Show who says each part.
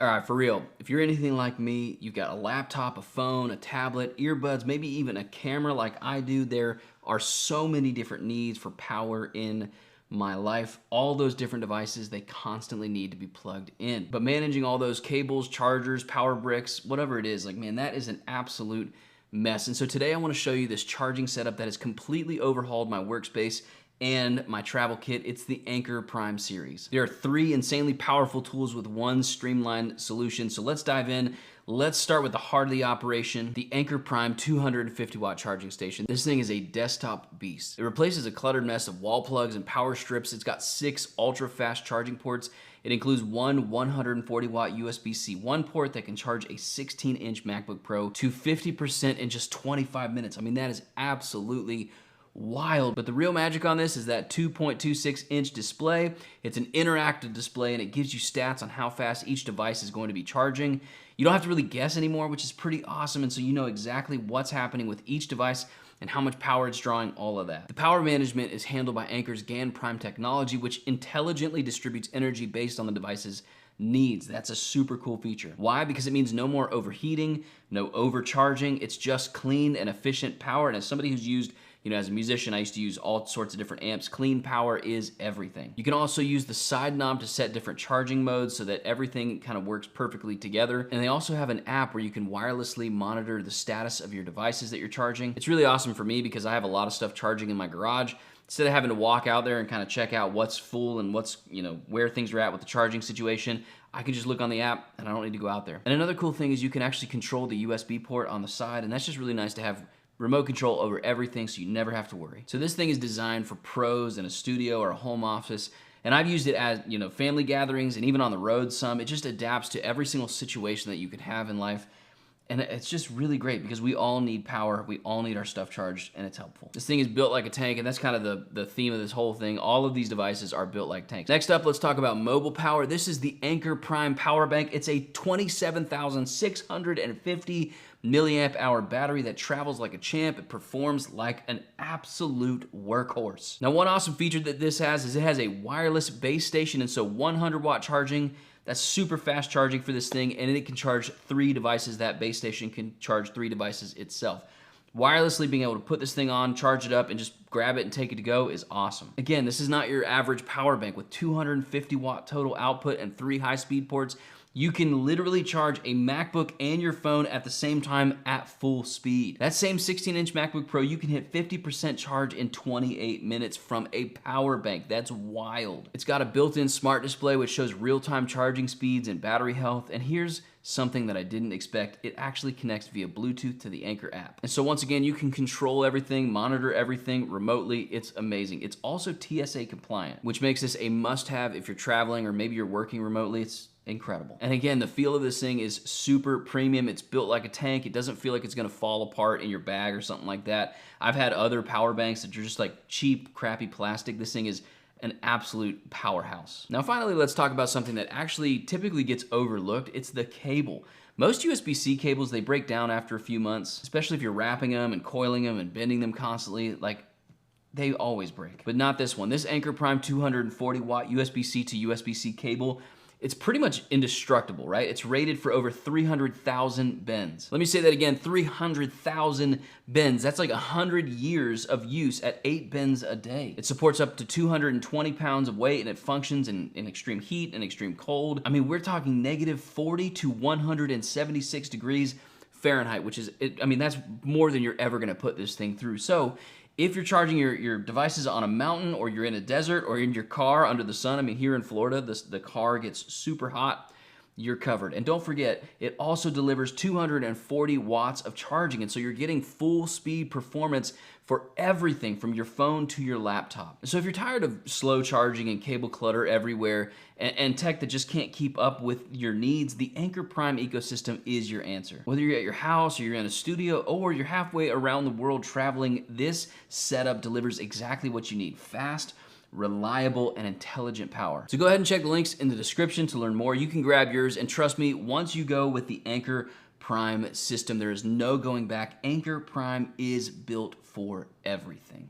Speaker 1: All right, for real, if you're anything like me, you've got a laptop, a phone, a tablet, earbuds, maybe even a camera like I do, there are so many different needs for power in my life. All those different devices, they constantly need to be plugged in. But managing all those cables, chargers, power bricks, whatever it is, like, man, that is an absolute mess. And so today I want to show you this charging setup that has completely overhauled my workspace and my travel kit. It's the Anker Prime series. There are 3 insanely powerful tools with one streamlined solution. So let's dive in. Let's start with the heart of the operation, the Anker Prime 250 watt charging station. This thing is a desktop beast. It replaces a cluttered mess of wall plugs and power strips. It's got 6 ultra fast charging ports. It includes one 140 watt USB-C 1 port that can charge a 16-inch MacBook Pro to 50% in just 25 minutes. I mean, that is absolutely wild. But the real magic on this is that 2.26 inch display. It's an interactive display and it gives you stats on how fast each device is going to be charging. You don't have to really guess anymore, which is pretty awesome. And so you know exactly what's happening with each device and how much power it's drawing, all of that. The power management is handled by Anker's GaN Prime technology, which intelligently distributes energy based on the device's needs. That's a super cool feature. Why? Because it means no more overheating, no overcharging. It's just clean and efficient power. And as somebody who's used, as a musician, I used to use all sorts of different amps. Clean power is everything. You can also use the side knob to set different charging modes so that everything kind of works perfectly together. And they also have an app where you can wirelessly monitor the status of your devices that you're charging. It's really awesome for me because I have a lot of stuff charging in my garage. Instead of having to walk out there and kind of check out what's full and what's, where things are at with the charging situation, I can just look on the app and I don't need to go out there. And another cool thing is you can actually control the USB port on the side, and that's just really nice to have remote control over everything so you never have to worry. So this thing is designed for pros in a studio or a home office, and I've used it as, family gatherings and even on the road some. It just adapts to every single situation that you could have in life. And it's just really great because we all need power, we all need our stuff charged, and it's helpful. This thing is built like a tank, and that's kind of the theme of this whole thing. All of these devices are built like tanks. Next up, let's talk about mobile power. This is the Anker Prime Power Bank. It's a 27,650 milliamp hour battery that travels like a champ. It performs like an absolute workhorse. Now, one awesome feature that this has is it has a wireless base station, and so 100 watt charging. That's super fast charging for this thing, and it can charge 3 devices. That base station can charge 3 devices itself. Wirelessly being able to put this thing on, charge it up, and just grab it and take it to go is awesome. Again, this is not your average power bank. With 250 watt total output and 3 high-speed ports, you can literally charge a MacBook and your phone at the same time at full speed. That same 16-inch MacBook Pro, you can hit 50% charge in 28 minutes from a power bank. That's wild. It's got a built-in smart display which shows real-time charging speeds and battery health. And here's something that I didn't expect. It actually connects via Bluetooth to the Anker app. And so once again, you can control everything, monitor everything remotely. It's amazing. It's also TSA compliant, which makes this a must-have if you're traveling or maybe you're working remotely. It's incredible. And again, the feel of this thing is super premium. It's built like a tank. It doesn't feel like it's gonna fall apart in your bag or something like that. I've had other power banks that are just like cheap, crappy plastic. This thing is an absolute powerhouse. Now finally, let's talk about something that actually typically gets overlooked. It's the cable. Most USB-C cables, they break down after a few months, especially if you're wrapping them and coiling them and bending them constantly. Like, they always break. But not this one. This Anker Prime 240 watt USB-C to USB-C cable, it's pretty much indestructible, right? It's rated for over 300,000 bends. Let me say that again, 300,000 bends. That's like 100 years of use at 8 bends a day. It supports up to 220 pounds of weight, and it functions in extreme heat and extreme cold. I mean, we're talking negative 40 to 176 degrees Fahrenheit, which is, that's more than you're ever gonna put this thing through. So if you're charging your devices on a mountain, or you're in a desert, or in your car under the sun, here in Florida, the car gets super hot, you're covered. And don't forget, it also delivers 240 watts of charging, and so you're getting full speed performance for everything from your phone to your laptop. So if you're tired of slow charging and cable clutter everywhere and tech that just can't keep up with your needs, the Anker Prime ecosystem is your answer. Whether you're at your house, or you're in a studio, or you're halfway around the world traveling, this setup delivers exactly what you need: fast, reliable, and intelligent power. So go ahead and check the links in the description to learn more. You can grab yours, and trust me, once you go with the Anker Prime system, there is no going back. Anker Prime is built for everything.